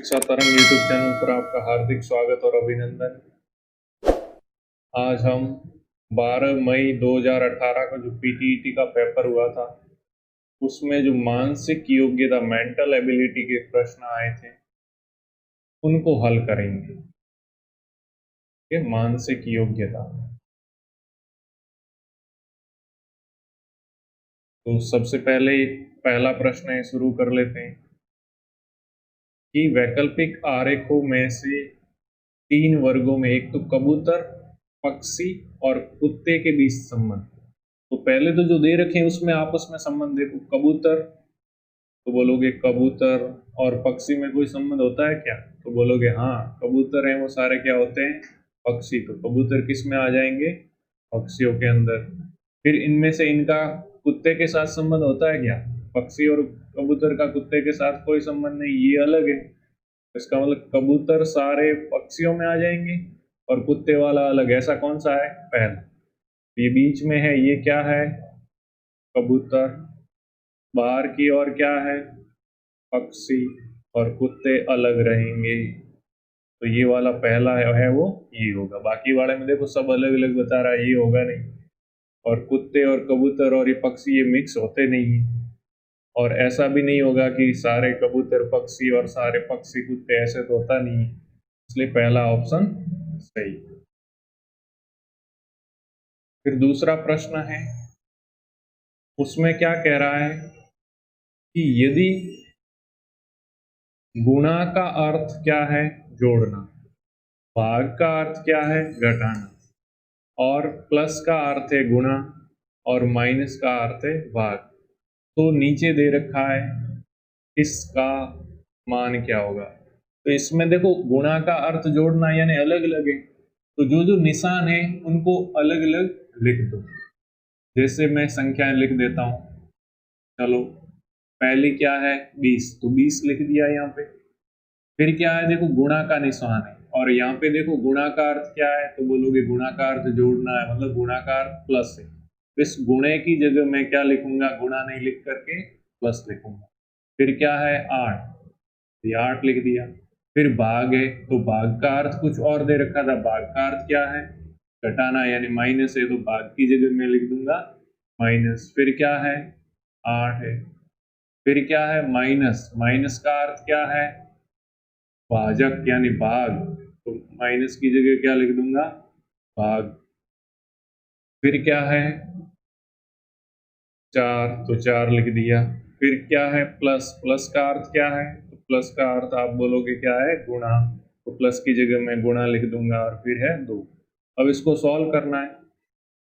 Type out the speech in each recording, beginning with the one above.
शिक्षा तरंग YouTube channel पर आपका हार्दिक स्वागत और अभिनंदन। आज हम 12 मई 2018 का जो पीटीईटी का पेपर हुआ था उसमें जो मानसिक योग्यता मेंटल एबिलिटी के प्रश्न आए थे उनको हल करेंगे। ये मानसिक योग्यता, तो सबसे पहले पहला प्रश्न है, शुरू कर लेते हैं कि वैकल्पिक आरेखों में से 3 वर्गों में, एक तो कबूतर, पक्षी और कुत्ते के बीच संबंध। तो पहले तो जो दे रखे हैं उसमें आपस में संबंध देखो। कबूतर तो बोलोगे कबूतर और पक्षी में कोई संबंध होता है क्या? तो बोलोगे हाँ, कबूतर हैं वो सारे क्या होते हैं, पक्षी। तो कबूतर किस में आ जाएंगे, पक्षियों के अंदर। फिर इनमें से इनका कुत्ते के साथ संबंध होता है क्या? पक्षी और कबूतर का कुत्ते के साथ कोई संबंध नहीं, ये अलग है। इसका मतलब कबूतर सारे पक्षियों में आ जाएंगे और कुत्ते वाला अलग। ऐसा कौन सा है? पहला। ये बीच में है, ये क्या है? कबूतर। बाहर की ओर क्या है? पक्षी। और कुत्ते अलग रहेंगे। तो ये वाला पहला है वो ये होगा। बाकी वाले में देखो सब अलग अलग बता रहा है, ये होगा नहीं। और कुत्ते और कबूतर और ये पक्षी ये मिक्स होते नहीं है। और ऐसा भी नहीं होगा कि सारे कबूतर पक्षी और सारे पक्षी कुत्ते, ऐसे तो होता नहीं है। इसलिए पहला ऑप्शन सही। फिर दूसरा प्रश्न है, उसमें क्या कह रहा है कि यदि गुणा का अर्थ क्या है? जोड़ना। भाग का अर्थ क्या है? घटाना। और प्लस का अर्थ है गुणा और माइनस का अर्थ है भाग। तो नीचे दे रखा है इसका मान क्या होगा। तो इसमें देखो गुणा का अर्थ जोड़ना यानी अलग अलग है, तो जो जो निशान है उनको अलग अलग लिख दो। जैसे मैं संख्याएं लिख देता हूं, चलो। पहली क्या है? 20, तो 20 लिख दिया यहाँ पे। फिर क्या है? देखो गुणा का निशान है और यहाँ पे देखो गुणा का अर्थ क्या है, तो बोलोगे गुणा का अर्थ जोड़ना है, मतलब गुणा का अर्थ प्लस है। इस गुणे की जगह मैं क्या लिखूंगा? गुणा नहीं लिख करके प्लस लिखूंगा। फिर क्या है? 8, ये 8 लिख दिया। फिर भाग है, तो भाग का अर्थ कुछ और दे रखा था, भाग का अर्थ क्या है? घटाना यानी माइनस है, तो भाग की जगह मैं लिख दूंगा माइनस। फिर क्या है? 8 है। फिर क्या है? माइनस, माइनस का अर्थ क्या है? भाजक यानी भाग, तो माइनस की जगह क्या लिख दूंगा? भाग। फिर क्या है? 4, तो 4 लिख दिया। फिर क्या है? प्लस, प्लस का अर्थ क्या है? तो प्लस का अर्थ आप बोलोगे क्या है? गुणा, तो प्लस की जगह मैं गुणा लिख दूंगा। और फिर है 2। अब इसको सॉल्व करना है।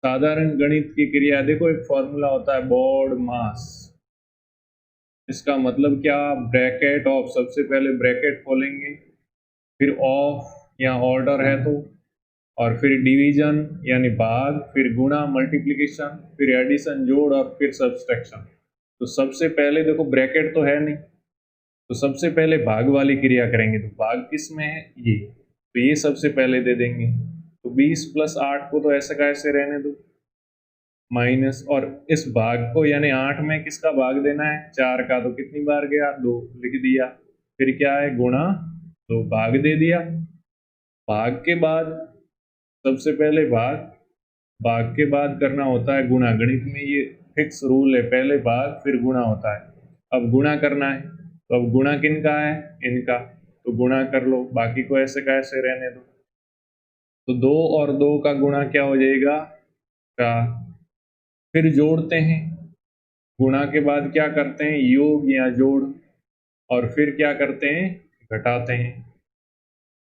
साधारण गणित की क्रिया, देखो एक फॉर्मूला होता है बोर्ड मास। इसका मतलब क्या? ब्रैकेट ऑफ, सबसे पहले ब्रैकेट खोलेंगे, फिर ऑफ या ऑर्डर है तो, और फिर डिवीजन यानी भाग, फिर गुणा मल्टीप्लिकेशन, फिर एडिशन जोड़, और फिर सब्सट्रैक्शन। तो सबसे पहले देखो ब्रैकेट तो है नहीं, तो सबसे पहले भाग वाली क्रिया करेंगे। तो भाग किस में है? ये, तो ये सबसे पहले दे देंगे। तो 20 + 8 को तो ऐसे का ऐसे रहने दो, माइनस, और इस भाग को यानी 8 में किसका भाग देना है? 4 का, तो कितनी बार गया? 2, लिख दिया। फिर क्या है? गुणा, तो भाग दे दिया। भाग के बाद सबसे पहले भाग, भाग के बाद करना होता है गुणा। गणित में ये फिक्स रूल है, पहले भाग फिर गुणा होता है। अब गुणा करना है, तो अब गुणा किन का है? इनका, तो गुणा कर लो, बाकी को ऐसे का ऐसे रहने दो। तो 2 और 2 का गुणा क्या हो जाएगा? 4। फिर जोड़ते हैं, गुणा के बाद क्या करते हैं? योग या जोड़। और फिर क्या करते हैं? घटाते हैं।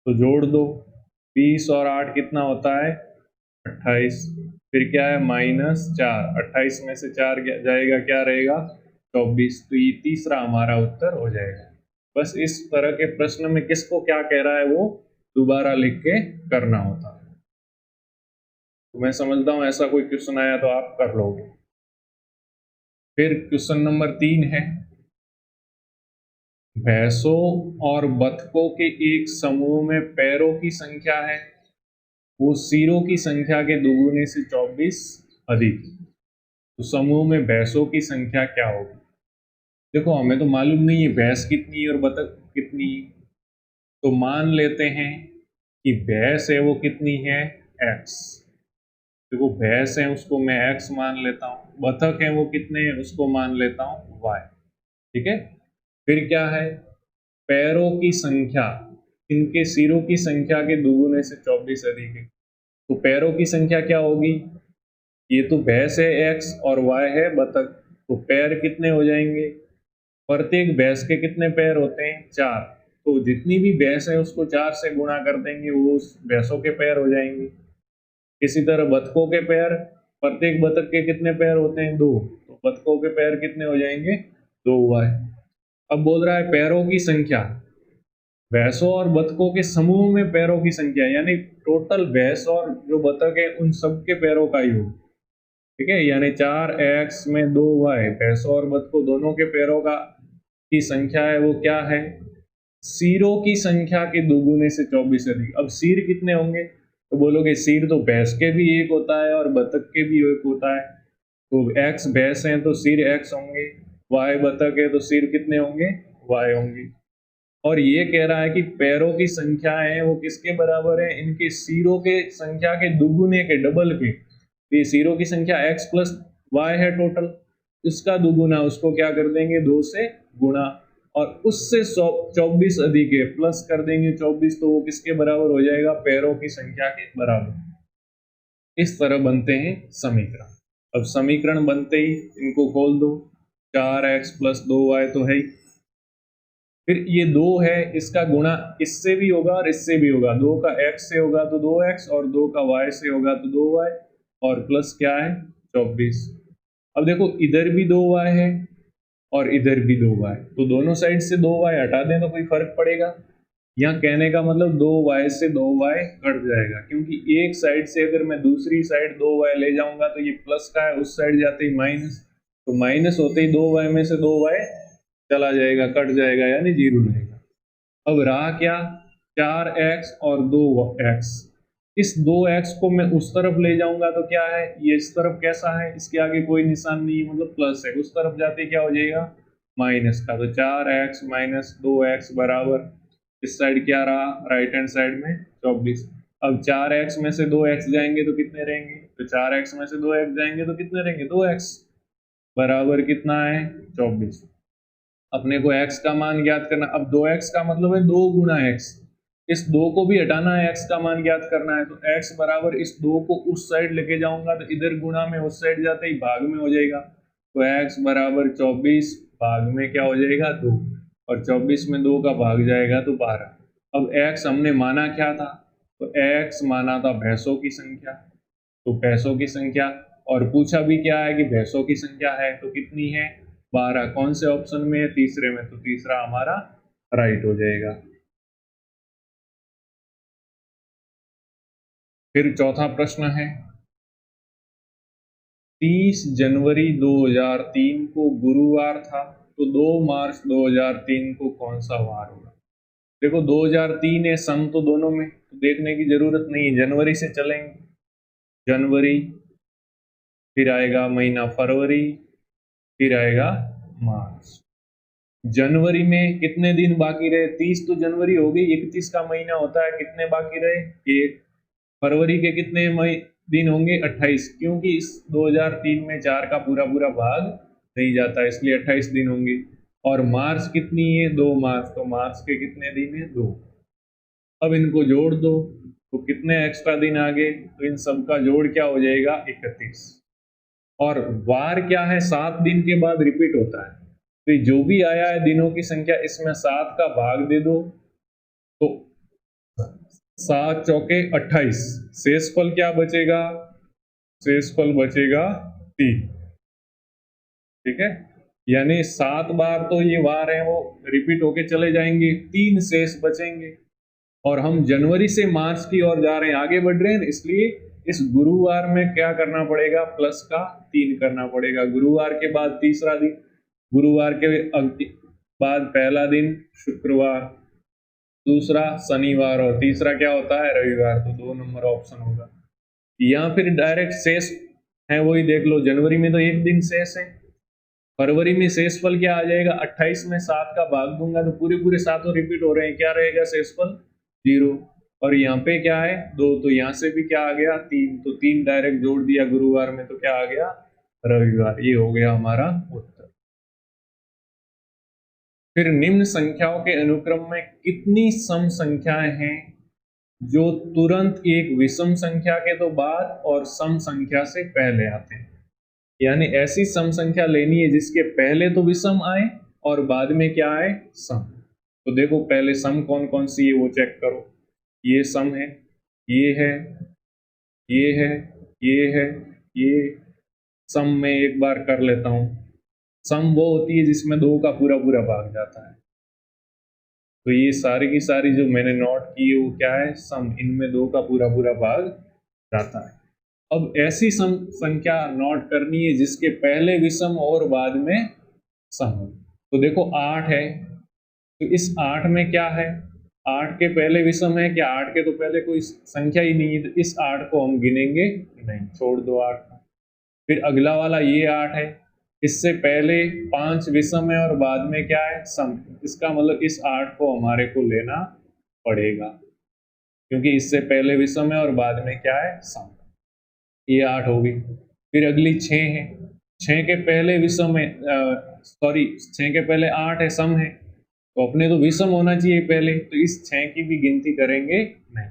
तो जोड़ दो, 20 और 8 कितना होता है? 28। फिर क्या है? -4, 28 में से 4 जाएगा, क्या रहेगा? 24। तो ये तीसरा हमारा उत्तर हो जाएगा। बस इस तरह के प्रश्न में किसको क्या कह रहा है वो दोबारा लिख के करना होता है। तो मैं समझता हूं ऐसा कोई क्वेश्चन आया तो आप कर लोगे। फिर क्वेश्चन नंबर 3 है, भैंसों और बतखों के एक समूह में पैरों की संख्या है, वो सिरों की संख्या के दुगुने से 24 अधिक। तो समूह में भैंसों की संख्या क्या होगी? देखो हमें तो मालूम नहीं है भैंस कितनी है और बतख कितनी है, तो मान लेते हैं कि भैंस है वो कितनी है x। देखो भैंस है उसको मैं x मान लेता हूँ, बतख है वो कितने हैं उसको मान लेता हूँ y। ठीक है, फिर क्या है, पैरों की संख्या, इनके सिरों की संख्या के दुगुने से 24 अधिक है। तो पैरों की संख्या क्या होगी, ये तो भैंस है x और y है बतख, तो पैर कितने हो जाएंगे, प्रत्येक भैंस के कितने पैर होते हैं, 4। तो जितनी भी भैंस है उसको 4 से गुणा कर देंगे, वो उस भैंसों के पैर हो जाएंगे। इसी तरह बतखों के पैर, प्रत्येक बतख के कितने पैर होते हैं, 2, तो बतखों के पैर कितने हो जाएंगे, 2y। अब बोल रहा है पैरों की संख्या, भैंसों और बतखों के समूह में पैरों की संख्या, यानी टोटल भैंस और जो बतख है उन सब के पैरों का योग। ठीक है, यानी 4x में 2y, भैंसों और बतखों दोनों के पैरों का की संख्या है वो क्या है, सिरों की संख्या के दुगुने से 24 अधिक। अब सिर कितने होंगे, तो बोलोगे सिर तो भैंस के भी एक होता है और बतख के भी एक होता है, तो x भैंस है तो सिर x होंगे, y बतख है तो सिर कितने होंगे, y होंगे। और ये कह रहा है कि पैरों की संख्या है वो किसके बराबर है, इनके सिरों के संख्या के दुगुने के, डबल के। तो ये सिरों की संख्या x प्लस y है टोटल, इसका दुगुना उसको क्या कर देंगे, 2 से गुणा, और उससे 24 अधिक है, प्लस कर देंगे 24, तो वो किसके बराबर हो जाएगा, पैरों की संख्या के बराबर। इस तरह बनते हैं समीकरण। अब समीकरण बनते ही इनको खोल दो, 4x प्लस 2y तो है ही, फिर ये 2 है, इसका गुणा इससे भी होगा और इससे भी होगा, 2 का x से होगा तो 2x और 2 का y से होगा तो 2y, और प्लस क्या है 24। अब देखो इधर भी 2y है और इधर भी 2y, तो दोनों साइड से 2y हटा दें तो कोई फर्क पड़ेगा, यहाँ कहने का मतलब 2y से 2y कट जाएगा, क्योंकि एक साइड से अगर मैं दूसरी साइड 2y ले जाऊंगा तो ये प्लस का है, उस साइड जाते ही माइनस, तो माइनस होते ही 2y में से 2y चला जाएगा, कट जाएगा, यानी 0 रहेगा। अब रहा क्या, 4x और 2x, इस 2x को मैं उस तरफ ले जाऊंगा तो क्या है, ये इस तरफ कैसा है, इसके आगे कोई निशान नहीं है, मतलब प्लस है, उस तरफ जाते क्या हो जाएगा, माइनस का। तो 4x माइनस 2x बराबर, इस साइड क्या रहा, राइट हैंड साइड में 24। अब 4x में से 2x जाएंगे तो कितने रहेंगे, तो 4x में से 2x जाएंगे तो कितने रहेंगे, 2x बराबर कितना है, 24। अपने को x का मान ज्ञात करना, अब 2x का मतलब है 2 गुना x, इस 2 को भी हटाना है, x का मान ज्ञात करना है, तो x बराबर इस 2 को उस साइड लेके जाऊंगा तो इधर गुणा में उस साइड जाते ही भाग में हो जाएगा, तो x बराबर 24, भाग में क्या हो जाएगा 2, और 24 में 2 का भाग जाएगा तो 12। अब x हमने माना क्या था, तो x माना था भैंसों की संख्या, तो भैंसों की संख्या, और पूछा भी क्या है कि भैंसों की संख्या है तो कितनी है, 12। कौन से ऑप्शन में है, तीसरे में, तो तीसरा हमारा राइट हो जाएगा। फिर चौथा प्रश्न है, 30 जनवरी 2003 को गुरुवार था, तो 2 मार्च 2003 को कौन सा वार होगा। देखो 2003 है, सम तो दोनों में, तो देखने की जरूरत नहीं है, जनवरी से चलेंगे, जनवरी, फिर आएगा महीना फरवरी, फिर आएगा मार्च। जनवरी में कितने दिन बाकी रहे, 30 तो जनवरी हो गई, 31 का महीना होता है, कितने बाकी रहे, 1। फरवरी के कितने दिन होंगे, 28, क्योंकि इस 2003 में 4 का पूरा पूरा भाग नहीं जाता, इसलिए 28 दिन होंगे। और मार्च कितनी है, 2 मार्च, तो मार्च के कितने दिन है, 2। अब इनको जोड़ दो तो कितने एक्स्ट्रा दिन आ गए, तो इन सब का जोड़ क्या हो जाएगा, 31। और वार क्या है, 7 दिन के बाद रिपीट होता है, तो जो भी आया है दिनों की संख्या, इसमें 7 का भाग दे दो, तो 7 चौके 28, शेषफल क्या बचेगा, शेषफल बचेगा 3। ठीक है, यानी 7 बार तो ये वार है वो रिपीट होके चले जाएंगे, 3 शेष बचेंगे। और हम जनवरी से मार्च की ओर जा रहे हैं, आगे बढ़ रहे हैं, इसलिए इस गुरुवार में क्या करना पड़ेगा, प्लस का 3 करना पड़ेगा। गुरुवार के बाद तीसरा दिन, गुरुवार के बाद पहला दिन शुक्रवार, दूसरा शनिवार, और तीसरा क्या होता है, रविवार, तो 2 नंबर ऑप्शन होगा। या फिर डायरेक्ट शेष है वही देख लो, जनवरी में तो 1 दिन शेष है, फरवरी में शेषफल क्या आ जाएगा, 28 में 7 का भाग दूंगा तो पूरे पूरे सातों रिपीट हो रहे हैं, क्या रहेगा शेषफल 0। और यहाँ पे क्या है 2, तो यहाँ से भी क्या आ गया 3, तो 3 डायरेक्ट जोड़ दिया गुरुवार में तो क्या आ गया रविवार। ये हो गया हमारा उत्तर। फिर निम्न संख्याओं के अनुक्रम में कितनी सम संख्याएं हैं जो तुरंत एक विषम संख्या के तो बाद और सम संख्या से पहले आते हैं। यानी ऐसी सम संख्या लेनी है जिसके पहले तो विषम आए और बाद में क्या आए सम। तो देखो पहले सम कौन कौन सी है वो चेक करो। ये सम है, ये है, ये है, ये है, ये सम में एक बार कर लेता हूं। सम वो होती है जिसमें 2 का पूरा पूरा भाग जाता है। तो ये सारी की सारी जो मैंने नोट की है वो क्या है सम, इनमें 2 का पूरा पूरा भाग जाता है। अब ऐसी सम संख्या नोट करनी है जिसके पहले विषम और बाद में सम हो। तो देखो 8 है, तो इस 8 में क्या है, 8 के पहले विषम है क्या, 8 के तो पहले कोई संख्या ही नहीं है, तो इस 8 को हम गिनेंगे नहीं, छोड़ दो 8 को। फिर अगला वाला ये 8 है, इससे पहले 5 विषम है और बाद में क्या है सम। इसका मतलब इस 8 को हमारे को लेना पड़ेगा क्योंकि इससे पहले विषम है और बाद में क्या है सम। ये 8 होगी। फिर अगली 6 है, 6 के पहले विषम है, सॉरी 6 के पहले 8 है सम है, तो अपने तो विषम होना चाहिए पहले, तो इस 6 की भी गिनती करेंगे नहीं।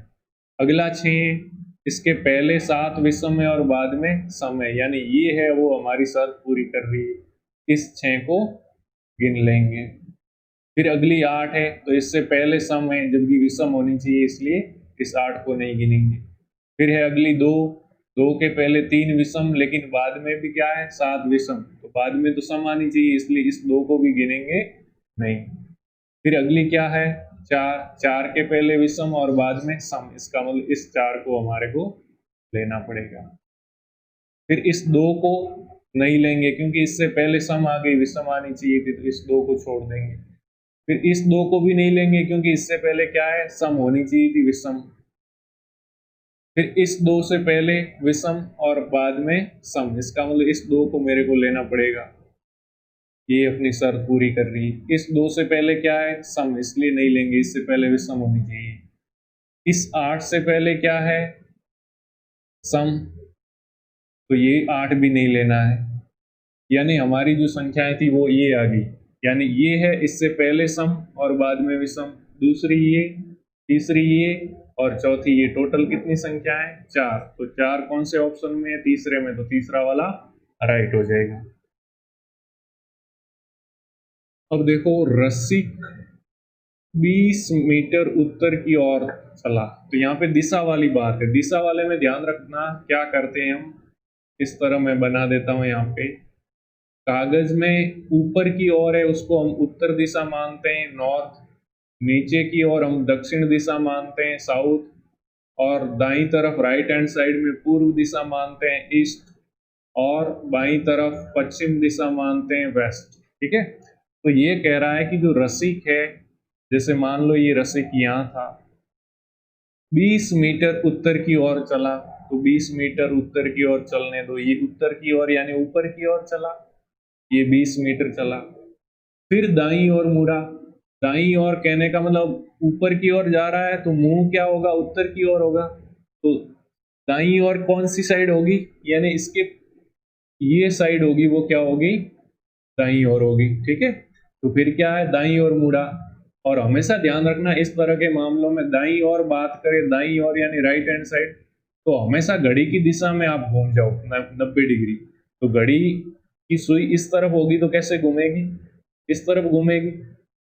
अगला 6 है, इसके पहले 7 विषम है और बाद में सम है, यानी ये है वो हमारी शर्त पूरी कर रही है, इस 6 को गिन लेंगे। फिर अगली 8 है, तो इससे पहले सम है जबकि विषम होनी चाहिए, इसलिए इस 8 को नहीं गिनेंगे। फिर है अगली 2, 2 के पहले 3 विषम लेकिन बाद में भी क्या है 7 विषम, तो बाद में तो सम आनी चाहिए इसलिए इस 2 को भी गिनेंगे नहीं। फिर अगली क्या है 4, 4 के पहले विषम और बाद में सम, इसका मतलब इस 4 को हमारे को लेना पड़ेगा। फिर इस 2 को नहीं लेंगे क्योंकि इससे पहले सम आ गई, विषम आनी चाहिए थी, तो इस 2 को छोड़ देंगे। फिर इस 2 को भी नहीं लेंगे क्योंकि इससे पहले क्या है सम होनी चाहिए थी, विषम। फिर इस 2 से पहले विषम और बाद में सम, इसका मतलब इस 2 को मेरे को लेना पड़ेगा, ये अपनी शर्त पूरी कर रही है। इस 2 से पहले क्या है सम, इसलिए नहीं लेंगे, इससे पहले विषम होनी चाहिए। इस 8 से पहले क्या है सम, तो ये 8 भी नहीं लेना है, यानी हमारी जो संख्याएं थी वो ये आ गई, यानी ये है इससे पहले सम और बाद में विषम, दूसरी ये, तीसरी ये और चौथी ये, टोटल कितनी संख्या है 4। तो 4 कौन से ऑप्शन में है तीसरे में, तो तीसरा वाला राइट हो जाएगा। अब देखो रसिक 20 मीटर उत्तर की ओर चला, तो यहाँ पे दिशा वाली बात है, दिशा वाले में ध्यान रखना क्या करते हैं हम, इस तरह मैं बना देता हूं। यहाँ पे कागज में ऊपर की ओर है उसको हम उत्तर दिशा मानते हैं नॉर्थ, नीचे की ओर हम दक्षिण दिशा मानते हैं साउथ, और दाईं तरफ राइट हैंड साइड में पूर्व दिशा मानते हैं ईस्ट, और बाईं तरफ पश्चिम दिशा मानते हैं वेस्ट। ठीक है, तो ये कह रहा है कि जो रसिक है, जैसे मान लो ये रसिक यहाँ था, 20 मीटर उत्तर की ओर चला, तो 20 मीटर उत्तर की ओर चलने दो, ये उत्तर की ओर यानी ऊपर की ओर चला, ये 20 मीटर चला। फिर दाईं ओर मुड़ा, दाईं ओर कहने का मतलब ऊपर की ओर जा रहा है तो मुंह क्या होगा उत्तर की ओर होगा, तो दाईं ओर कौन सी साइड होगी, यानी इसके ये साइड होगी वो क्या होगी दाईं ओर होगी। ठीक है, तो फिर क्या है दाईं ओर मुड़ा, और हमेशा ध्यान रखना इस तरह के मामलों में दाईं ओर बात करें, दाईं ओर यानी राइट हैंड साइड, तो हमेशा घड़ी की दिशा में आप घूम जाओ 90 डिग्री। तो घड़ी की सुई इस तरफ होगी तो कैसे घूमेगी, इस तरफ घूमेगी।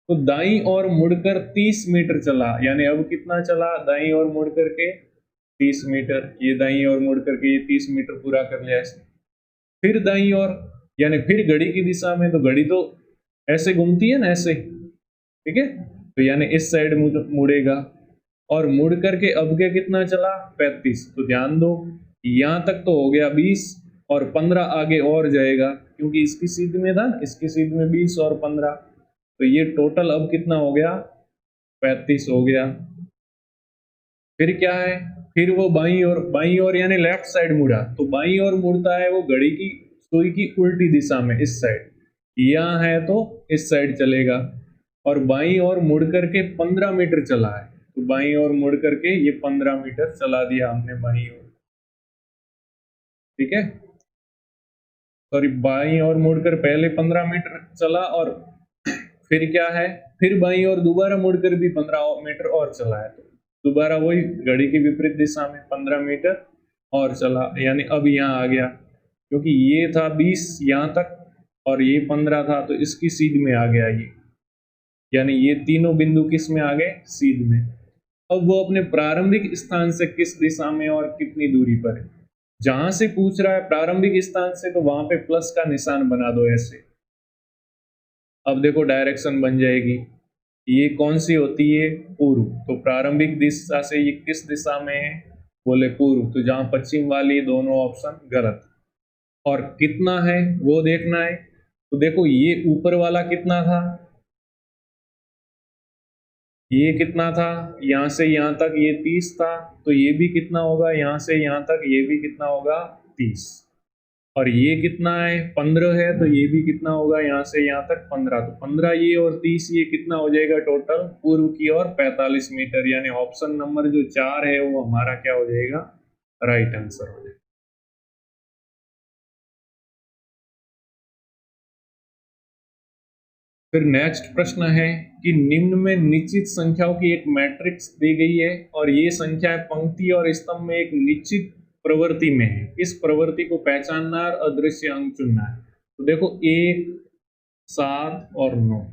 तो दाईं ओर मुड़कर 30 मीटर चला, यानी अब कितना चला दाईं ओर मुड़ करके 30 मीटर, ये दाईं ओर मुड़ करके ये 30 मीटर पूरा कर लिया ऐसे। फिर दाईं ओर यानी फिर घड़ी की दिशा में, तो घड़ी तो ऐसे घूमती है ना ऐसे, ठीक है, तो यानी इस साइड मुड़ेगा, और मुड़ करके अब के कितना चला 35। तो ध्यान दो यहाँ तक तो हो गया 20 और 15 आगे और जाएगा क्योंकि इसकी सीध में था, इसकी सीध में 20 और 15, तो ये टोटल अब कितना हो गया 35 हो गया। फिर क्या है, फिर वो बाईं ओर यानी लेफ्ट साइड मुड़ा, तो बाईं ओर मुड़ता है वो घड़ी की सुई की उल्टी दिशा में इस साइड, यहाँ है तो इस साइड चलेगा, और बाईं ओर मुड़ करके 15 मीटर चला है, तो बाईं ओर मुड़ करके ये 15 मीटर चला दिया हमने बाईं ओर, ठीक है। सॉरी, बाईं ओर मुड़कर पहले 15 मीटर चला, और फिर क्या है, फिर बाईं ओर दोबारा मुड़कर भी 15 मीटर और चला है, तो दोबारा वही घड़ी की विपरीत दिशा में 15 मीटर और चला, यानी अब यहाँ आ गया, क्योंकि ये था 20 यहाँ तक और ये 15 था, तो इसकी सीध में आ गया ये, यानी ये तीनों बिंदु किस में आ गए, सीध में। अब वो अपने प्रारंभिक स्थान से किस दिशा में और कितनी दूरी पर है, जहां से पूछ रहा है प्रारंभिक स्थान से, तो वहां पे प्लस का निशान बना दो ऐसे। अब देखो डायरेक्शन बन जाएगी, ये कौन सी होती है, पूर्व, तो प्रारंभिक दिशा से ये किस दिशा में है, बोले पूर्व, तो जहां पश्चिम वाली दोनों ऑप्शन गलत। और कितना है वो देखना है, तो देखो ये ऊपर वाला कितना था, ये कितना था, यहाँ से यहाँ तक ये 30 था, तो ये भी कितना होगा, यहाँ से यहाँ तक ये भी कितना होगा, 30। और ये कितना है, 15 है, तो ये भी कितना होगा, यहाँ से यहाँ तक 15, तो 15 ये और 30 ये कितना हो जाएगा टोटल, पूर्व की ओर 45 मीटर, यानी ऑप्शन नंबर जो 4 है वो हमारा क्या हो जाएगा, राइट आंसर हो जाएगा। फिर नेक्स्ट प्रश्न है कि निम्न में निश्चित संख्याओं की एक मैट्रिक्स दी गई है और ये संख्या पंक्ति और स्तंभ में एक निश्चित प्रवृत्ति में है, इस प्रवृत्ति को पहचानना और अदृश्य अंक चुनना है। तो देखो 1, 7 और 9,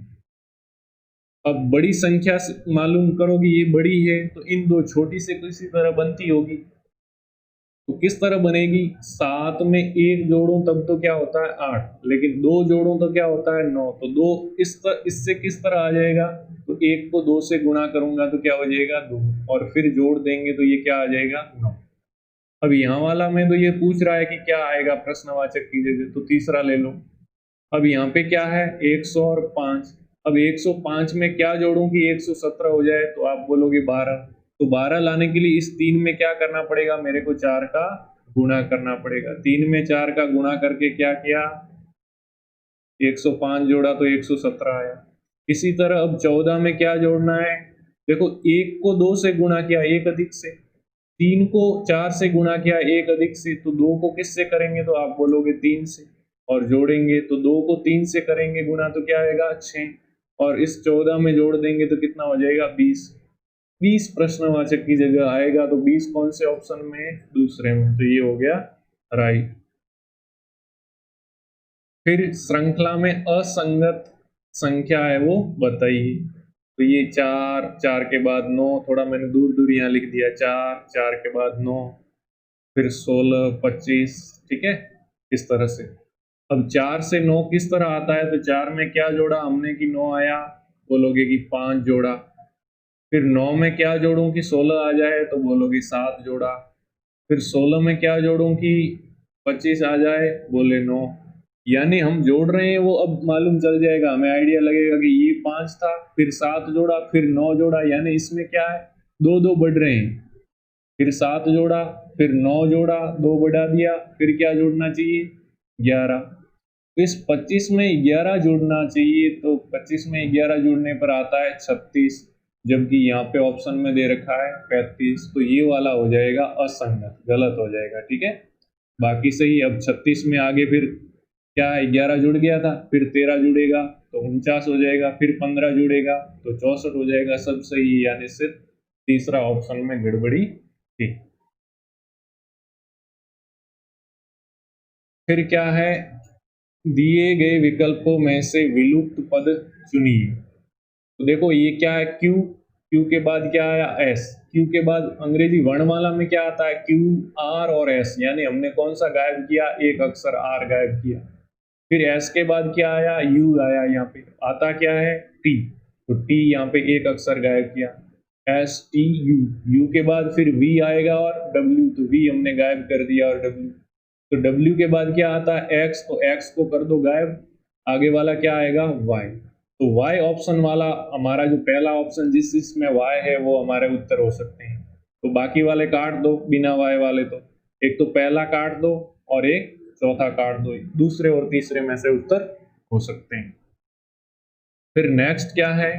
अब बड़ी संख्या से मालूम करो कि ये बड़ी है, तो इन दो छोटी से किसी तरह बनती होगी, तो किस तरह बनेगी, 7 में 1 जोड़ूं तब तो क्या होता है 8, लेकिन 2 जोड़ूं तो क्या होता है 9, तो 2 इससे किस तरह आ जाएगा, तो 1 को 2 से गुणा करूंगा तो क्या हो जाएगा 2, और फिर जोड़ देंगे तो ये क्या आ जाएगा 9। अब यहाँ वाला में तो ये पूछ रहा है कि क्या आएगा प्रश्नवाचक की जगह, तो तीसरा ले लो। अब यहाँ पे क्या है 100 और 5, अब 105 में क्या जोड़ूं कि 117 हो जाए, तो आप बोलोगे 12, तो 12 लाने के लिए इस 3 में क्या करना पड़ेगा, मेरे को 4 का गुणा करना पड़ेगा, 3 में 4 का गुणा करके क्या किया, 105 जोड़ा तो 117 आया। इसी तरह अब 14 में क्या जोड़ना है, देखो 1 को 2 से गुणा किया 1 अधिक से, 3 को 4 से गुणा किया 1 अधिक से, तो 2 को किससे करेंगे, तो आप बोलोगे 3 से, और जोड़ेंगे तो 2 को 3 से करेंगे गुणा तो क्या आएगा 6, और इस 14 में जोड़ देंगे तो कितना हो जाएगा 20। 20 प्रश्नवाचक की जगह आएगा, तो 20 कौन से ऑप्शन में, दूसरे में, तो ये हो गया राइट। फिर श्रृंखला में असंगत संख्या है वो बताइए, तो ये 4, 4 के बाद 9, थोड़ा मैंने दूर दूर यहाँ लिख दिया, 4, 4 के बाद 9, फिर 16, 25, ठीक है, इस तरह से। अब 4 से 9 किस तरह आता है, तो 4 में क्या जोड़ा हमने कि 9 आया, बोलोगे कि 5 जोड़ा, फिर 9 में क्या जोड़ूं कि 16 आ जाए, तो बोलोगे 7 जोड़ा, फिर 16 में क्या जोड़ूं कि 25 आ जाए, बोले 9, यानी हम जोड़ रहे हैं वो अब मालूम चल जाएगा, हमें आइडिया लगेगा कि ये 5 था, फिर 7 जोड़ा, फिर 9 जोड़ा, यानी इसमें क्या है 2 2 बढ़ रहे हैं, फिर 7 जोड़ा, फिर 9 जोड़ा, 2 बढ़ा दिया, फिर क्या जोड़ना चाहिए 11, इस 25 में 11 जोड़ना चाहिए, तो 25 में 11 जोड़ने पर आता है 36, जबकि यहाँ पे ऑप्शन में दे रखा है 35, तो ये वाला हो जाएगा असंगत, गलत हो जाएगा, ठीक है, बाकी सही। अब 36 में आगे फिर क्या है 11 जुड़ गया था, फिर 13 जुड़ेगा तो 49 हो जाएगा, फिर 15 जुड़ेगा तो 64 हो जाएगा, सब सही, यानी सिर्फ तीसरा ऑप्शन में गड़बड़ी थी। फिर क्या है, दिए गए विकल्पों में से विलुप्त पद चुनिए, तो देखो ये क्या है क्यू, क्यू के बाद क्या आया एस, क्यू के बाद अंग्रेजी वर्णमाला में क्या आता है क्यू, आर और एस, यानी हमने कौन सा गायब किया, एक अक्षर आर गायब किया, फिर एस के बाद क्या आया यू आया, यहाँ पे आता क्या है टी, तो टी यहाँ पे एक अक्षर गायब किया, एस टी यू, यू के बाद फिर वी आएगा और डब्ल्यू, तो वी हमने गायब कर दिया, और डब्ल्यू, तो W के बाद क्या आता है X, तो X को कर दो गायब, आगे वाला क्या आएगा Y, तो Y ऑप्शन वाला हमारा जो पहला ऑप्शन जिसमें Y है वो हमारे उत्तर हो सकते हैं, तो बाकी वाले काट दो बिना Y वाले, तो एक तो पहला काट दो और एक चौथा काट दो, दूसरे और तीसरे में से उत्तर हो सकते हैं। फिर नेक्स्ट क्या है,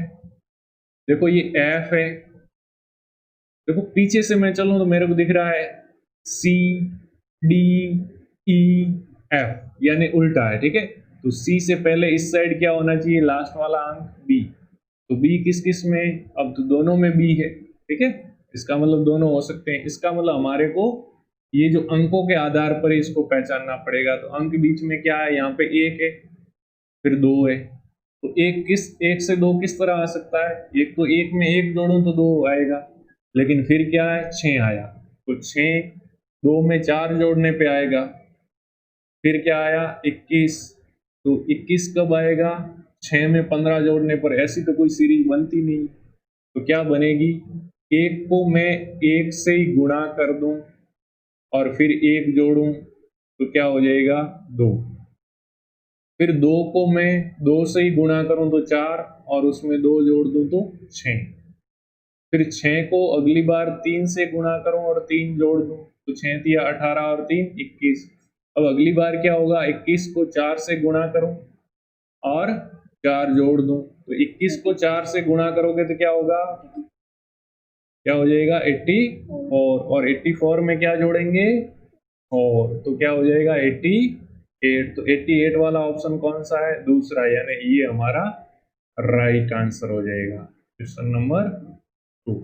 देखो ये एफ है, देखो पीछे से मैं चलूं तो मेरे को दिख रहा है सी डी ई एफ, यानी उल्टा है, ठीक है। तो सी से पहले इस साइड क्या होना चाहिए, लास्ट वाला अंक बी। तो बी किस किस में, अब तो दोनों में बी है, ठीक है। इसका मतलब दोनों हो सकते हैं, इसका मतलब हमारे को ये जो अंकों के आधार पर इसको पहचानना पड़ेगा। तो अंक बीच में क्या है, यहाँ पे एक है, फिर दो है। तो एक से दो किस तरह आ सकता है, एक तो एक में एक जोड़ूं तो दो आएगा, लेकिन फिर क्या है, 6 आया। तो 6 दो में 4 जोड़ने पे आएगा, फिर क्या आया 21। तो 21 कब आएगा, 6 में 15 जोड़ने पर। ऐसी तो कोई सीरीज बनती नहीं, तो क्या बनेगी, एक को मैं एक से ही गुणा कर दूं और फिर एक जोड़ूं तो क्या हो जाएगा 2। फिर 2 को मैं 2 से ही गुणा करूं तो 4 और उसमें 2 जोड़ दूं तो 6। फिर 6 को अगली बार 3 से गुणा करूं और 3 जोड़ दूं तो 6 तिया 18 और 3 21। अब अगली बार क्या होगा, 21 को 4 से गुणा करूं और 4 जोड़ दूं तो 21 को 4 से गुणा करोगे तो क्या होगा, क्या हो जाएगा 84, और 84 में क्या जोड़ेंगे, और तो क्या हो जाएगा 88। तो 88 वाला ऑप्शन कौन सा है, दूसरा, यानी ये हमारा राइट आंसर हो जाएगा। Question number 2,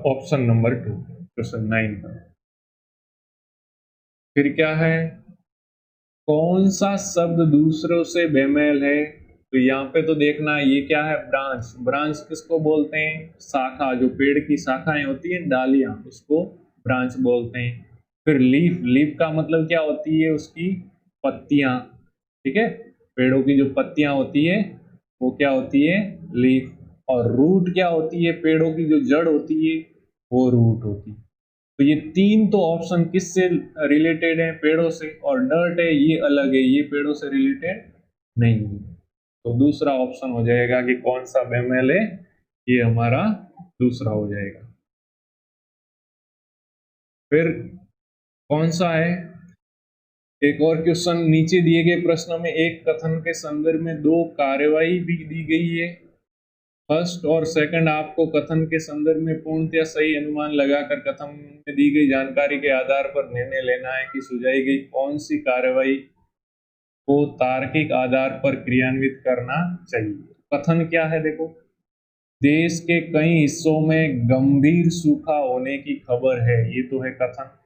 option number 2, question 9 का। फिर क्या है, कौन सा शब्द दूसरों से बेमेल है। तो यहाँ पे तो देखना ये क्या है, ब्रांच। ब्रांच किसको बोलते हैं, शाखा, जो पेड़ की शाखाएं होती है, डालियां, उसको ब्रांच बोलते हैं। फिर लीफ, लीफ का मतलब क्या होती है, उसकी पत्तियां, ठीक है। पेड़ों की जो पत्तियां होती है वो क्या होती है, लीफ। और रूट क्या होती है, पेड़ों की जो जड़ होती है वो रूट होती है। तो ये तीन तो ऑप्शन किससे रिलेटेड है, पेड़ों से। और डर्ट है, ये अलग है, ये पेड़ों से रिलेटेड नहीं है। तो दूसरा ऑप्शन हो जाएगा कि कौन सा बेमेल है, ये हमारा दूसरा हो जाएगा। फिर कौन सा है, एक और क्वेश्चन, नीचे दिए गए प्रश्नों में एक कथन के संदर्भ में दो कार्यवाही भी दी गई है। फर्स्ट और सेकंड आपको कथन के संदर्भ में पूर्णतः सही अनुमान लगाकर कथन में दी गई जानकारी के आधार पर निर्णय लेना है कि सुझाई गई कौन सी कार्यवाही को तार्किक आधार पर क्रियान्वित करना चाहिए। कथन क्या है, देखो, देश के कई हिस्सों में गंभीर सूखा होने की खबर है, ये तो है कथन।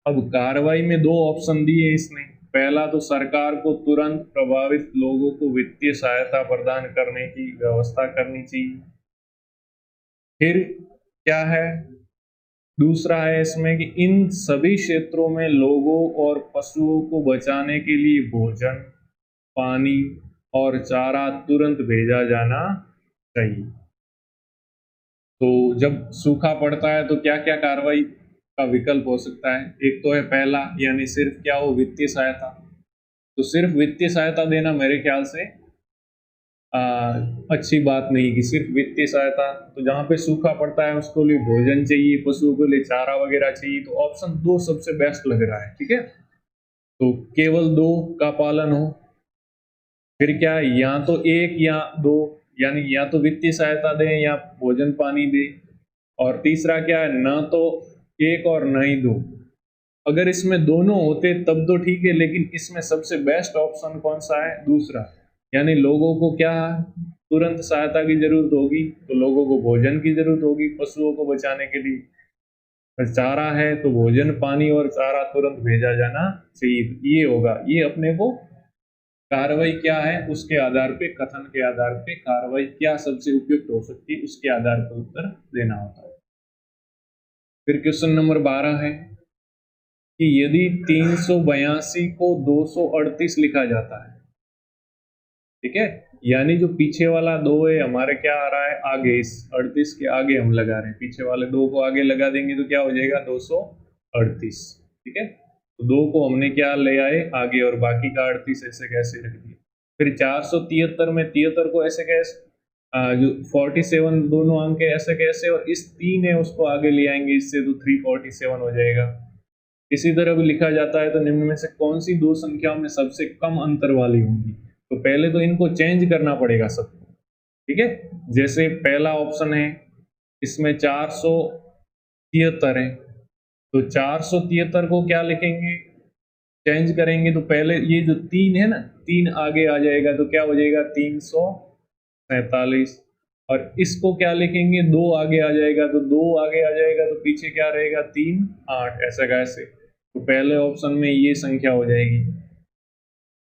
अब कार्रवाई में दो ऑप्शन दिए इसने, पहला तो सरकार को तुरंत प्रभावित लोगों को वित्तीय सहायता प्रदान करने की व्यवस्था करनी चाहिए। फिर क्या है, दूसरा है इसमें कि इन सभी क्षेत्रों में लोगों और पशुओं को बचाने के लिए भोजन, पानी और चारा तुरंत भेजा जाना चाहिए। तो जब सूखा पड़ता है तो क्या क्या कार्रवाई का विकल्प हो सकता है, एक तो है पहला, यानी सिर्फ क्या हो, वित्तीय सहायता। तो सिर्फ वित्तीय सहायता देना मेरे ख्याल से अच्छी बात नहीं, कि सिर्फ वित्तीय सहायता। तो जहाँ पे सूखा पड़ता है उसको लिए भोजन चाहिए, पशुओं के लिए चारा वगैरह चाहिए, तो ऑप्शन 2 सबसे बेस्ट लग रहा है, ठीक है। तो केवल 2 का पालन हो। फिर क्या है, या तो 1 या 2, यानी या तो वित्तीय सहायता दें या भोजन पानी दे। और तीसरा क्या है, ना तो 1 और ना ही 2। अगर इसमें दोनों होते तब तो ठीक है, लेकिन इसमें सबसे बेस्ट ऑप्शन कौन सा है, दूसरा। यानी लोगों को क्या तुरंत सहायता की जरूरत होगी, तो लोगों को भोजन की जरूरत होगी पशुओं को बचाने के लिए। अगर चारा है तो भोजन, पानी और चारा तुरंत भेजा जाना चाहिए। ये होगा, ये अपने को कार्रवाई क्या है उसके आधार पे, कथन के आधार पे कार्रवाई क्या सबसे उपयुक्त हो सकती है उसके आधार पर उत्तर देना होता है। फिर क्वेश्चन नंबर 12 है कि यदि 382 को 238 लिखा जाता है, ठीक है, यानी जो पीछे वाला 2 है हमारे क्या आ रहा है आगे, इस 38 के आगे हम लगा रहे हैं, पीछे वाले 2 को आगे लगा देंगे तो क्या हो जाएगा 238, ठीक है। तो 2 को हमने क्या ले आए आगे और बाकी का 38 ऐसे कैसे रख दिया। फिर 473 में 73 को ऐसे कैसे, जो 47 दोनों अंक है ऐसे कैसे, और इस 3 है उसको आगे ले आएंगे इससे, तो 347 हो जाएगा। इसी तरह भी लिखा जाता है तो निम्न में से कौन सी दो संख्याओं में सबसे कम अंतर वाली होगी। तो पहले तो इनको चेंज करना पड़ेगा सबको, ठीक है। जैसे पहला ऑप्शन है, इसमें 473 है, तो 473 को क्या लिखेंगे, चेंज करेंगे तो पहले ये जो 3 है ना, 3 आगे आ जाएगा तो क्या हो जाएगा 347, और इसको क्या लिखेंगे, 2 आगे आ जाएगा तो 2 आगे आ जाएगा तो पीछे क्या रहेगा 3 8, ऐसा कैसे। तो पहले ऑप्शन में ये संख्या हो जाएगी।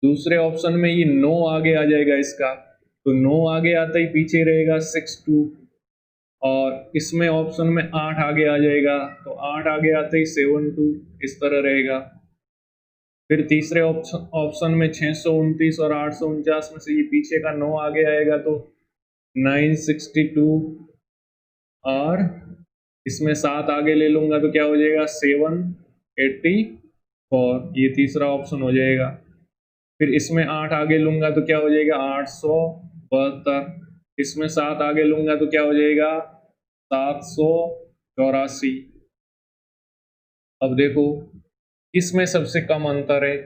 दूसरे ऑप्शन में ये 9 आगे आ जाएगा इसका, तो 9 आगे आता ही पीछे रहेगा 62, और इसमें ऑप्शन में 8 आगे आ जाएगा तो 8 आगे आते ही 72, इस तरह रहेगा। फिर तीसरे ऑप्शन में 629 और 849 में से ये पीछे का 9 आगे आएगा तो 962, और इसमें 7 आगे ले लूंगा तो क्या हो जाएगा 784, ये तीसरा ऑप्शन हो जाएगा। फिर इसमें 8 आगे लूंगा तो क्या हो जाएगा 872, इसमें 7 आगे लूंगा तो क्या हो जाएगा 784। अब देखो किसमें सबसे कम अंतर है,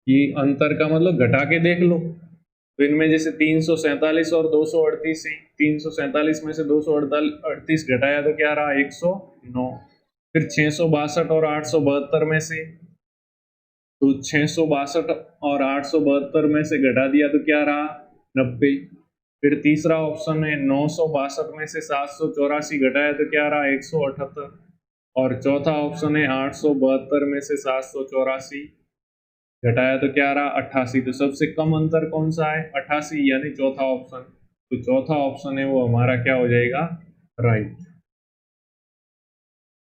ये अंतर का मतलब घटा के देख लो। तो इनमें जैसे 347 और 238 है, 347 में से 238 घटाया तो क्या रहा 109। फिर 662 और 872 में से, तो 662 और 872 में से घटा दिया तो क्या रहा 90। फिर तीसरा ऑप्शन है 962 में से 784 घटाया तो क्या रहा 178, और चौथा ऑप्शन है 872 में से 784 घटाया तो क्या रहा 88। तो सबसे कम अंतर कौन सा है 88, यानी चौथा ऑप्शन। तो चौथा ऑप्शन है वो हमारा क्या हो जाएगा राइट।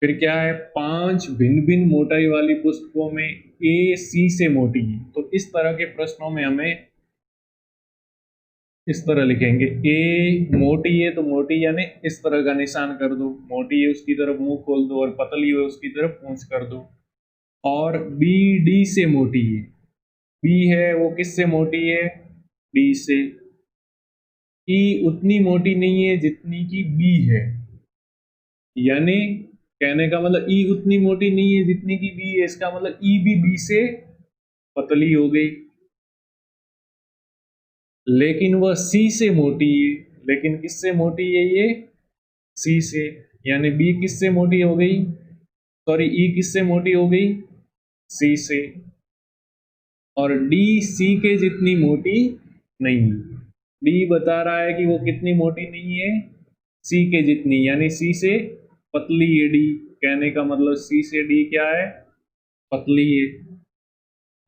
फिर क्या है, 5 भिन्न भिन्न मोटाई वाली पुस्तकों में ए सी से मोटी है। तो इस तरह के प्रश्नों में हमें इस तरह लिखेंगे, ए मोटी है तो मोटी यानी इस तरह का निशान कर दो, मोटी है उसकी तरफ मुंह खोल दो, और पतली है उसकी तरफ पूंछ कर दो। और बी डी से मोटी है, बी है वो किससे मोटी है डी से। ई उतनी मोटी नहीं है जितनी की बी है, यानी कहने का मतलब ई उतनी मोटी नहीं है जितनी की बी है, इसका मतलब ई भी बी से पतली हो गई। लेकिन वह सी से मोटी है, लेकिन किससे मोटी है ये सी से, यानी बी किससे मोटी हो गई, सॉरी ई किससे मोटी हो गई सी से। और डी सी के जितनी मोटी नहीं, डी बता रहा है कि वो कितनी मोटी नहीं है सी के जितनी, यानी सी से पतली है डी, कहने का मतलब सी से डी क्या है पतली है।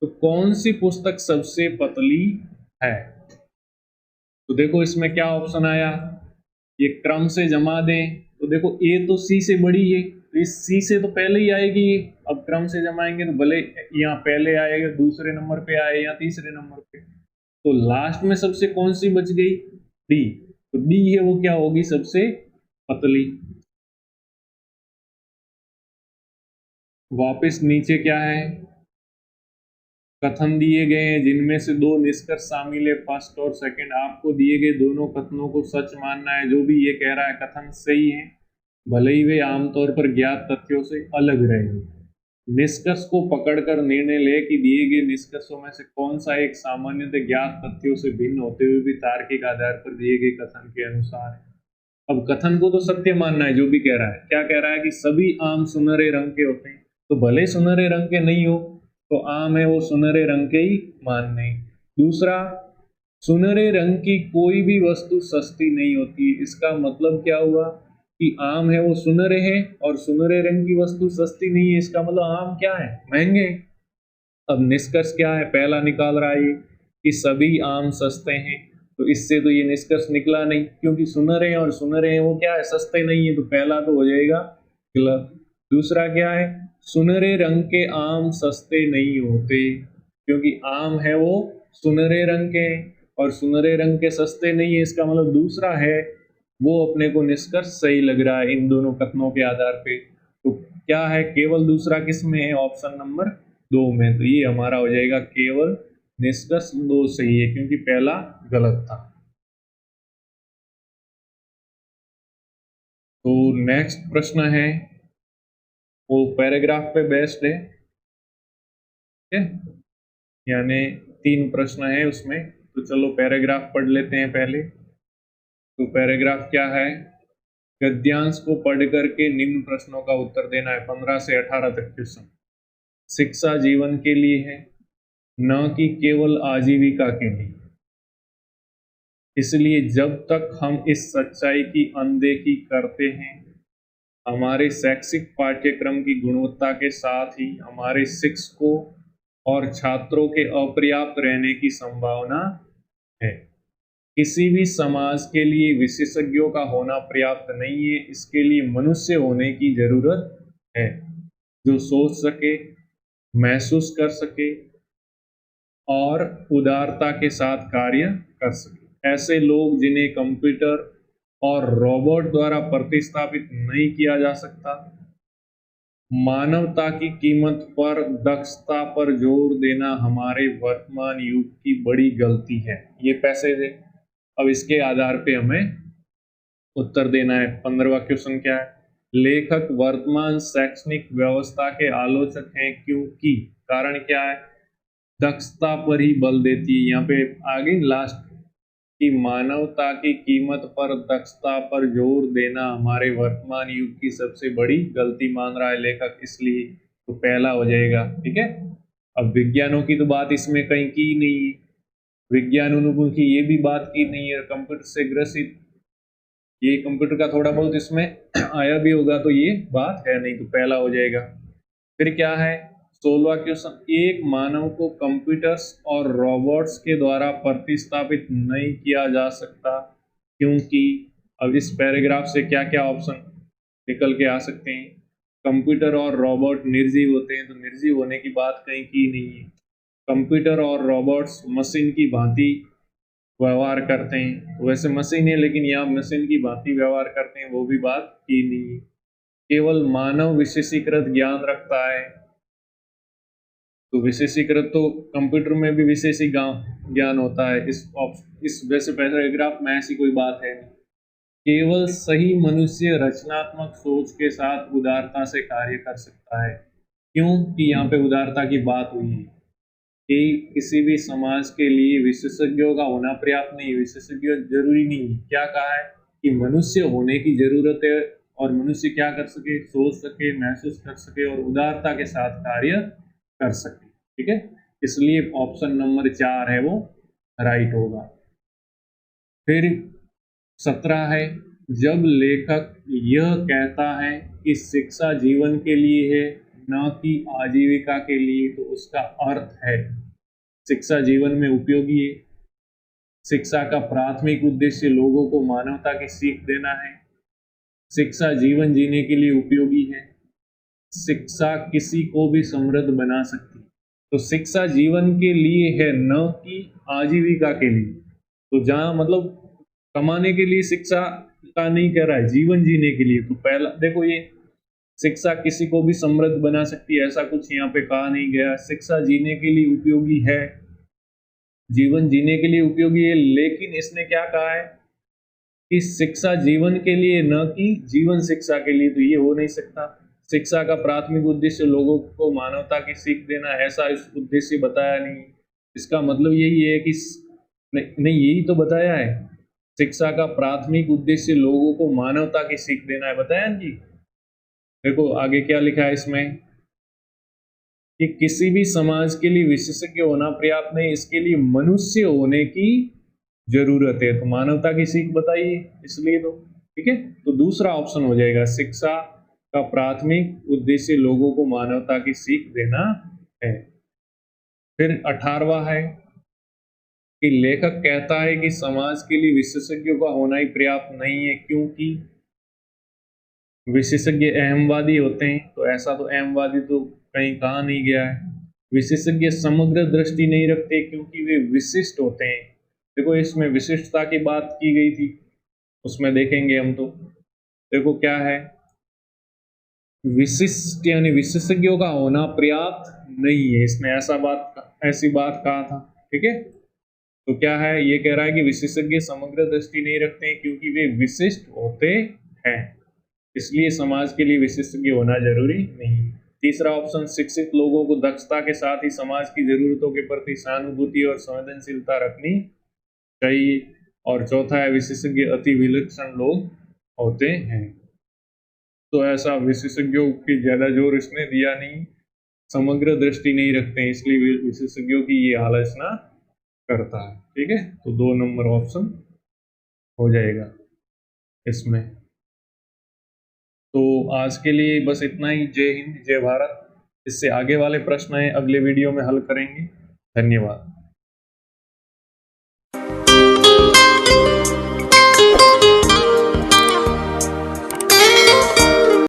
तो कौन सी पुस्तक सबसे पतली है, तो देखो इसमें क्या ऑप्शन आया, ये क्रम से जमा दें तो देखो ए तो सी से बड़ी है तो इस सी से तो पहले ही आएगी, अब क्रम से जमाएंगे तो भले यहाँ पहले आएगा दूसरे नंबर पे आए या तीसरे नंबर पे, तो लास्ट में सबसे कौन सी बच गई डी, तो डी है वो क्या होगी सबसे पतली। वापस नीचे क्या है, कथन दिए गए हैं जिनमें से 2 निष्कर्ष शामिल है, फर्स्ट और सेकंड। आपको दिए गए दोनों कथनों को सच मानना है, जो भी ये कह रहा है कथन सही है, भले ही वे आमतौर पर ज्ञात तथ्यों से अलग रहे। निष्कर्ष को पकड़कर निर्णय ले कि दिए गए निष्कर्षों में से कौन सा एक सामान्यतः ज्ञात तथ्यों से भिन्न होते हुए भी तार्किक आधार पर दिए गए कथन के अनुसार है। अब कथन को तो सत्य मानना है, जो भी कह रहा है, क्या कह रहा है कि सभी आम सुनहरे रंग के होते हैं, तो भले सुनहरे रंग के नहीं हो तो आम है वो सुनहरे रंग के ही मानने। दूसरा, सुनहरे रंग की कोई भी वस्तु सस्ती नहीं होती, इसका मतलब क्या हुआ कि आम है वो सुनहरे हैं और सुनहरे रंग की वस्तु सस्ती नहीं है, इसका मतलब आम क्या है महंगे। अब निष्कर्ष क्या है, पहला निकाल रहा है कि सभी आम सस्ते हैं, तो इससे तो ये निष्कर्ष निकला नहीं, क्योंकि सुनहरे हैं और सुनहरे हैं वो क्या है सस्ते नहीं है, तो पहला तो हो जाएगा गलत। दूसरा क्या है, सुनहरे रंग के आम सस्ते नहीं होते, क्योंकि आम है वो सुनहरे रंग के और सुनहरे रंग के सस्ते नहीं है, इसका मतलब दूसरा है वो अपने को निष्कर्ष सही लग रहा है इन दोनों कथनों के आधार पे। तो क्या है, केवल दूसरा किस में है, ऑप्शन नंबर 2 में। तो ये हमारा हो जाएगा केवल निष्कर्ष 2 सही है, क्योंकि पहला गलत था। तो नेक्स्ट प्रश्न है, वो पैराग्राफ पे बेस्ड है, ठीक है, यानी 3 प्रश्न है उसमें। तो चलो पैराग्राफ पढ़ लेते हैं पहले। तो पैराग्राफ क्या है? गद्यांश को पढ़ करके निम्न प्रश्नों का उत्तर देना है, 15 से 18 तक क्वेश्चन। शिक्षा जीवन के लिए है, न कि केवल आजीविका के लिए। इसलिए जब तक हम इस सच्चाई की अनदेखी करते हैं, हमारे शैक्षिक पाठ्यक्रम की गुणवत्ता के साथ ही हमारे शिक्षकों और छात्रों के अपर्याप्त रहने की संभावना है। किसी भी समाज के लिए विशेषज्ञों का होना पर्याप्त नहीं है, इसके लिए मनुष्य होने की जरूरत है जो सोच सके, महसूस कर सके और उदारता के साथ कार्य कर सके। ऐसे लोग जिन्हें कंप्यूटर और रोबोट द्वारा प्रतिस्थापित नहीं किया जा सकता। मानवता की कीमत पर दक्षता पर जोर देना हमारे वर्तमान युग की बड़ी गलती है। ये पैसेज है। अब इसके आधार पे हमें उत्तर देना है। 15वां क्वेश्चन क्या है? लेखक वर्तमान शैक्षणिक व्यवस्था के आलोचक हैं क्योंकि कारण क्या है? दक्षता पर ही बल देती है। यहाँ पे आगे लास्ट कि मानवता की कीमत पर दक्षता पर जोर देना हमारे वर्तमान युग की सबसे बड़ी गलती मान रहा है लेखक, इसलिए तो पहला हो जाएगा। ठीक है। अब विज्ञानों की तो बात इसमें कहीं की नहीं है, विज्ञानों की ये भी बात की नहीं है। कंप्यूटर से ग्रसित, ये कंप्यूटर का थोड़ा बहुत इसमें आया भी होगा तो ये बात है नहीं, तो पहला हो जाएगा। फिर क्या है? 16वां क्वेश्चन, एक मानव को कंप्यूटर्स और रोबोट्स के द्वारा प्रतिस्थापित नहीं किया जा सकता क्योंकि। अब इस पैराग्राफ से क्या क्या ऑप्शन निकल के आ सकते हैं? कंप्यूटर और रोबोट निर्जीव होते हैं, तो निर्जीव होने की बात कहीं की नहीं है। कंप्यूटर और रोबोट्स मशीन की भांति व्यवहार करते हैं, वैसे मशीन है लेकिन यहाँ मशीन की भांति व्यवहार करते हैं, वो भी बात की नहीं है। केवल मानव विशेषीकृत ज्ञान रखता है, तो विशेषीकृत तो कंप्यूटर में भी विशेषी ज्ञान होता है। इस वैसे पैराग्राफ में ऐसी कोई बात है नहीं। केवल सही मनुष्य रचनात्मक सोच के साथ उदारता से कार्य कर सकता है, क्योंकि यहाँ पे उदारता की बात हुई है कि किसी भी समाज के लिए विशेषज्ञों का होना पर्याप्त नहीं, विशेषज्ञ जरूरी नहीं है। क्या कहा है कि मनुष्य होने की जरूरत है, और मनुष्य क्या कर सके? सोच सके, महसूस कर सके और उदारता के साथ कार्य कर सके। ठीक है, इसलिए ऑप्शन नंबर 4 है वो राइट होगा। फिर 17 है, जब लेखक यह कहता है कि शिक्षा जीवन के लिए है न कि आजीविका के लिए, तो उसका अर्थ है शिक्षा जीवन में उपयोगी है। शिक्षा का प्राथमिक उद्देश्य लोगों को मानवता की सीख देना है। शिक्षा जीवन जीने के लिए उपयोगी है। शिक्षा किसी को भी समृद्ध बना सकती है। तो शिक्षा जीवन के लिए है, न कि आजीविका के लिए। तो जहां मतलब कमाने के लिए शिक्षा का नहीं कह रहा है, जीवन जीने के लिए। तो पहला देखो, ये शिक्षा किसी को भी समृद्ध बना सकती है ऐसा कुछ यहाँ पे कहा नहीं गया। शिक्षा जीने के लिए उपयोगी है, जीवन जीने के लिए उपयोगी है, लेकिन इसने क्या कहा है कि शिक्षा जीवन के लिए न कि जीवन शिक्षा के लिए। तो ये हो नहीं सकता। शिक्षा का प्राथमिक उद्देश्य लोगों को मानवता की सीख देना, ऐसा इस उद्देश्य बताया नहीं। इसका मतलब यही है कि नहीं, यही तो बताया है, शिक्षा का प्राथमिक उद्देश्य लोगों को मानवता की सीख देना है, बताया जी। देखो आगे क्या लिखा है इसमें कि किसी भी समाज के लिए विशेषज्ञ होना पर्याप्त नहीं, इसके लिए मनुष्य होने की जरूरत है। तो मानवता की सीख बताइए, इसलिए तो ठीक है। तो दूसरा ऑप्शन हो जाएगा, शिक्षा का प्राथमिक उद्देश्य लोगों को मानवता की सीख देना है। फिर 18वां है कि लेखक कहता है कि समाज के लिए विशेषज्ञों का होना ही पर्याप्त नहीं है क्योंकि विशेषज्ञ अहमवादी होते हैं। तो ऐसा तो अहमवादी तो कहीं कहा नहीं गया है। विशेषज्ञ समग्र दृष्टि नहीं रखते क्योंकि वे विशिष्ट होते हैं। देखो इसमें विशिष्टता की बात की गई थी, उसमें देखेंगे हम। तो देखो क्या है, विशिष्ट यानी विशेषज्ञों का होना पर्याप्त नहीं है, इसने ऐसी बात कहा था। ठीक है, तो क्या है, ये कह रहा है कि विशेषज्ञ समग्र दृष्टि नहीं रखते हैं क्योंकि वे विशिष्ट होते हैं। इसलिए समाज के लिए विशेषज्ञ होना जरूरी नहीं। तीसरा ऑप्शन, शिक्षित लोगों को दक्षता के साथ ही समाज की जरूरतों के प्रति सहानुभूति और संवेदनशीलता रखनी चाहिए। और चौथा है, विशेषज्ञ अति विलक्षण लोग होते हैं। तो ऐसा विशेषज्ञों की ज्यादा जोर इसने दिया नहीं, समग्र दृष्टि नहीं रखते हैं, इसलिए विशेषज्ञों की ये आलोचना करता है। ठीक है, तो 2 नंबर ऑप्शन हो जाएगा इसमें। तो आज के लिए बस इतना ही। जय हिंद, जय भारत। इससे आगे वाले प्रश्न है अगले वीडियो में हल करेंगे। धन्यवाद।